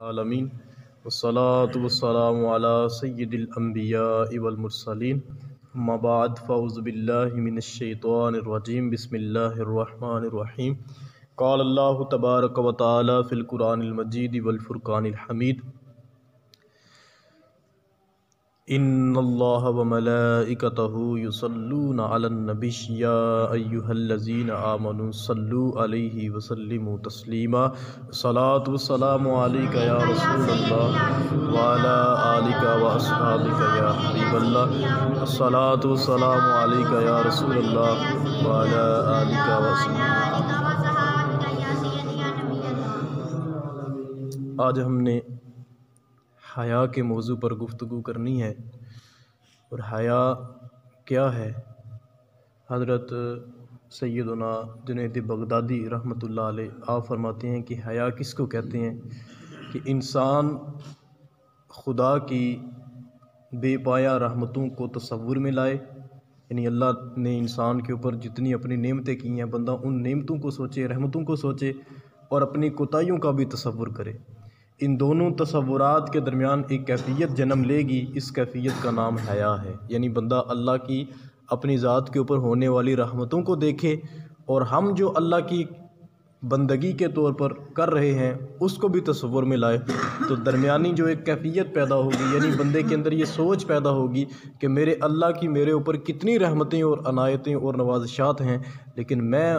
العالمین والصلاة والسلام علی سید الانبیاء والمرسلین اما بعد فاعوذ باللہ من الشیطان الرجیم بسم اللہ الرحمن الرحیم قال اللہ تبارک و تعالی فی القرآن المجید والفرقان الحمید ان اللہ وملائکتہ یصلون علی النبی یا ایہا الذین آمنوا صلوا علیہ وسلموا تسلیما الصلاۃ والسلام علیک یا رسول اللہ وعلی آلک واصحابک یا حبیب اللہ الصلاۃ والسلام علیک یا رسول اللہ وعلی آلک واصحابک۔ آج ہم نے حیا کے موضوع پر گفتگو کرنی ہے، اور حیا کیا ہے؟ حضرت سیدنا جنید بغدادی رحمۃ اللہ علیہ آپ فرماتے ہیں کہ حیا کس کو کہتے ہیں کہ انسان خدا کی بے پایا رحمتوں کو تصور میں لائے، یعنی اللہ نے انسان کے اوپر جتنی اپنی نعمتیں کی ہیں بندہ ان نعمتوں کو سوچے، رحمتوں کو سوچے، اور اپنی کوتاہیوں کا بھی تصور کرے۔ ان دونوں تصورات کے درمیان ایک کیفیت جنم لے گی، اس کیفیت کا نام حیا ہے۔ یعنی بندہ اللہ کی اپنی ذات کے اوپر ہونے والی رحمتوں کو دیکھے، اور ہم جو اللہ کی بندگی کے طور پر کر رہے ہیں اس کو بھی تصور میں لائے، تو درمیانی جو ایک کیفیت پیدا ہوگی، یعنی بندے کے اندر یہ سوچ پیدا ہوگی کہ میرے اللہ کی میرے اوپر کتنی رحمتیں اور عنایتیں اور نوازشات ہیں، لیکن میں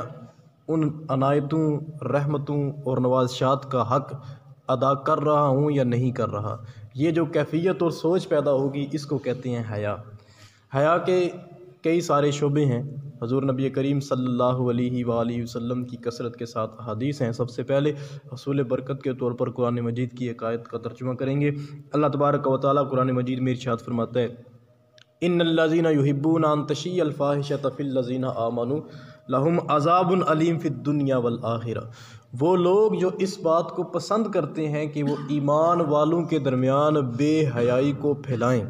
ان عنایتوں، رحمتوں اور نوازشات کا حق ادا کر رہا ہوں یا نہیں کر رہا۔ یہ جو کیفیت اور سوچ پیدا ہوگی اس کو کہتے ہیں حیا۔ حیا کے کئی سارے شعبے ہیں۔ حضور نبی کریم صلی اللہ علیہ وآلہ وسلم کی کثرت کے ساتھ احادیث ہیں۔ سب سے پہلے حصول برکت کے طور پر قرآن مجید کی ایک آیت کا ترجمہ کریں گے۔ اللہ تبارک و تعالیٰ قرآن مجید میں ارشاد فرماتا ہے، ان الذین یحبون ان تشیع الفاحشۃ فی الذین آمنوا لہم عذاب علیم فی الدنیا والآخرہ۔ وہ لوگ جو اس بات کو پسند کرتے ہیں کہ وہ ایمان والوں کے درمیان بے حیائی کو پھیلائیں،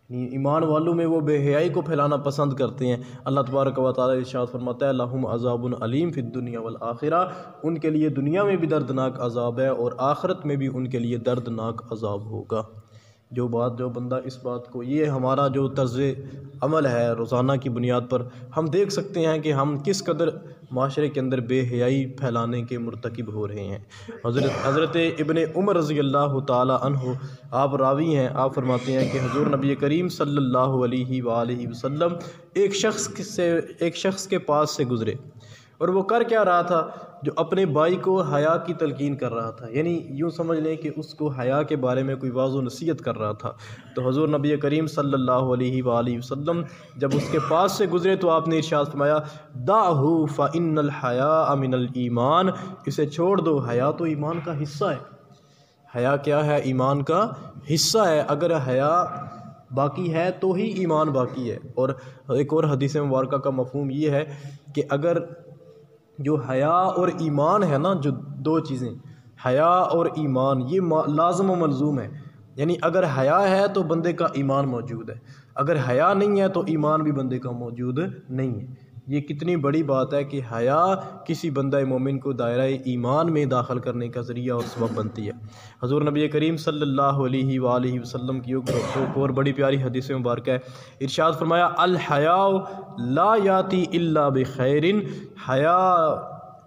ایمان والوں میں وہ بے حیائی کو پھیلانا پسند کرتے ہیں، اللہ تبارک و تعالیٰ ارشاد فرماتا ہے لہم عذاب علیم فی الدنیا والآخرہ، ان کے لیے دنیا میں بھی دردناک عذاب ہے اور آخرت میں بھی ان کے لیے دردناک عذاب ہوگا۔ جو بندہ اس بات کو، یہ ہمارا جو طرز عمل ہے روزانہ کی بنیاد پر، ہم دیکھ سکتے ہیں کہ ہم کس قدر معاشرے کے اندر بے حیائی پھیلانے کے مرتکب ہو رہے ہیں۔ حضرت ابن عمر رضی اللہ تعالی عنہ آپ راوی ہیں، آپ فرماتے ہیں کہ حضور نبی کریم صلی اللہ علیہ وآلہ وسلم ایک شخص کے پاس سے گزرے، اور وہ کر کیا رہا تھا؟ جو اپنے بھائی کو حیا کی تلقین کر رہا تھا، یعنی یوں سمجھ لیں کہ اس کو حیا کے بارے میں کوئی واعظ و نصیحت کر رہا تھا۔ تو حضور نبی کریم صلی اللہ علیہ وآلہ وسلم جب اس کے پاس سے گزرے تو آپ نے ارشاد فرمایا دعہ فإن الحیاء من الایمان، اسے چھوڑ دو، حیا تو ایمان کا حصہ ہے۔ حیا کیا ہے؟ ایمان کا حصہ ہے۔ اگر حیا باقی ہے تو ہی ایمان باقی ہے۔ اور ایک اور حدیث مبارکہ کا مفہوم یہ ہے کہ اگر جو حیا اور ایمان ہے نا، جو دو چیزیں حیا اور ایمان، یہ لازم و ملزوم ہے۔ یعنی اگر حیا ہے تو بندے کا ایمان موجود ہے، اگر حیا نہیں ہے تو ایمان بھی بندے کا موجود نہیں ہے۔ یہ کتنی بڑی بات ہے کہ حیا کسی بندہ مومن کو دائرہ ایمان میں داخل کرنے کا ذریعہ اور سبب بنتی ہے۔ حضور نبی کریم صلی اللہ علیہ وآلہ وسلم کی ایک اور بڑی پیاری حدیث مبارکہ ہے، ارشاد فرمایا الحیاء لا یاتی الا بخیر، حیا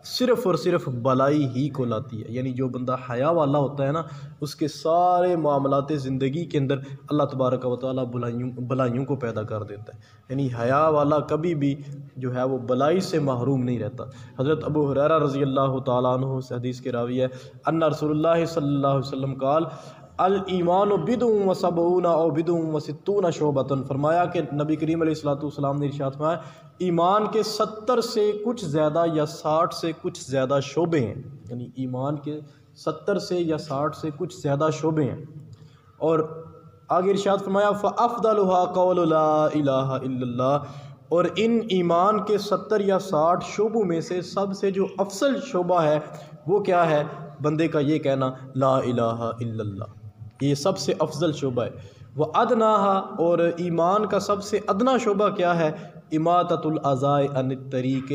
صرف اور صرف بلائی ہی کو لاتی ہے۔ یعنی جو بندہ حیا والا ہوتا ہے نا، اس کے سارے معاملات زندگی کے اندر اللہ تبارک و تعالیٰ بلائیوں کو پیدا کر دیتا ہے۔ یعنی حیا والا کبھی بھی جو ہے وہ بلائی سے محروم نہیں رہتا۔ حضرت ابو ہریرہ رضی اللہ تعالیٰ عنہ اس حدیث کے راوی ہے، ان رسول اللہ صلی اللہ علیہ وسلم قال الایمان بضع و سبعون او بضع و ستون شعبۃ، فرمایا کہ نبی کریم علیہ السلام نے ارشاد فرمایا ایمان کے 70 سے کچھ زیادہ یا 60 سے کچھ زیادہ شعبے ہیں۔ یعنی ایمان کے 70 سے یا 60 سے کچھ زیادہ شعبے ہیں۔ اور آگے ارشاد فرمایا فافضلها قول لا الہ الا اللہ، اور ان ایمان کے 70 یا 60 شعبوں میں سے سب سے جو افضل شعبہ ہے وہ کیا ہے؟ بندے کا یہ کہنا لا الہ الا اللہ، یہ سب سے افضل شعبہ ہے۔ وَأَدْنَاهَا، اور ایمان کا سب سے ادنا شعبہ کیا ہے؟ اماطۃ الاذى عن الطریق،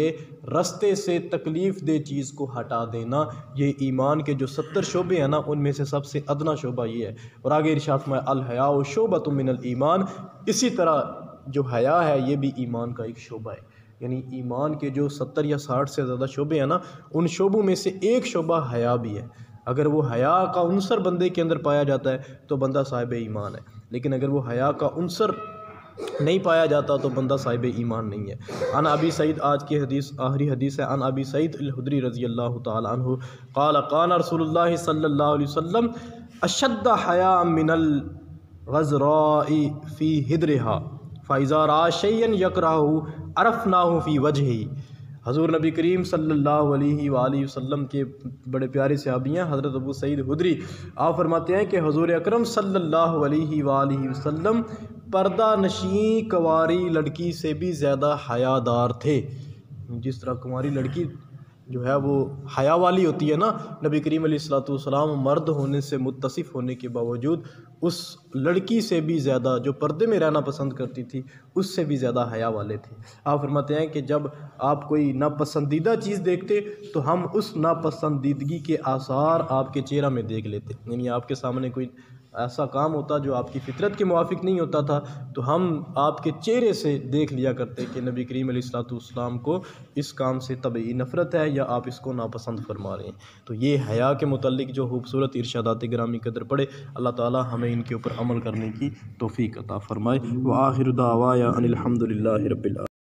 رستے سے تکلیف دہ چیز کو ہٹا دینا۔ یہ ایمان کے جو 70 شعبے ہیں نا، ان میں سے سب سے ادنا شعبہ یہ ہے۔ اور آگے ارشاد فرمایا الحیاء شعبۃ من الایمان، اسی طرح جو حیا ہے یہ بھی ایمان کا ایک شعبہ ہے۔ یعنی ایمان کے جو 70 یا 60 سے زیادہ شعبے ہیں نا، ان شعبوں میں سے ایک شعبہ حیا بھی ہے۔ اگر وہ حیا کا عنصر بندے کے اندر پایا جاتا ہے تو بندہ صاحب ایمان ہے، لیکن اگر وہ حیا کا عنصر نہیں پایا جاتا تو بندہ صاحب ایمان نہیں ہے۔ عن ابی سعید، آج کی حدیث آخری حدیث ہے، عن ابی سعید الخدری رضی اللہ تعالی عنہ قال قال رسول اللہ صلی اللہ علیہ وسلم اشد حیاء من الغزراء فی حدرها فاذا رأى شيئا يكرهه عرفناه في وجهه۔ حضور نبی کریم صلی اللہ علیہ وآلہ وسلم کے بڑے پیارے صحابی ہیں حضرت ابو سعید خدری، آپ فرماتے ہیں کہ حضور اکرم صلی اللہ علیہ وآلہ وسلم پردہ نشین کنواری لڑکی سے بھی زیادہ حیا دار تھے۔ جس طرح کنواری لڑکی جو ہے وہ حیا والی ہوتی ہے نا، نبی کریم علیہ الصلوۃ والسلام مرد ہونے سے متصف ہونے کے باوجود اس لڑکی سے بھی زیادہ، جو پردے میں رہنا پسند کرتی تھی، اس سے بھی زیادہ حیا والے تھے۔ آپ فرماتے ہیں کہ جب آپ کوئی ناپسندیدہ چیز دیکھتے تو ہم اس ناپسندیدگی کے آثار آپ کے چہرہ میں دیکھ لیتے، یعنی آپ کے سامنے کوئی ایسا کام ہوتا جو آپ کی فطرت کے موافق نہیں ہوتا تھا تو ہم آپ کے چہرے سے دیکھ لیا کرتے کہ نبی کریم علیہ الصلوۃ والسلام کو اس کام سے طبعی نفرت ہے یا آپ اس کو ناپسند فرما رہے ہیں۔ تو یہ حیا کے متعلق جو خوبصورت ارشادات گرامی قدر پڑے، اللہ تعالی ہمیں ان کے اوپر عمل کرنے کی توفیق عطا فرمائے۔ وآخر دعوایا ان الحمد للہ رب العالمین۔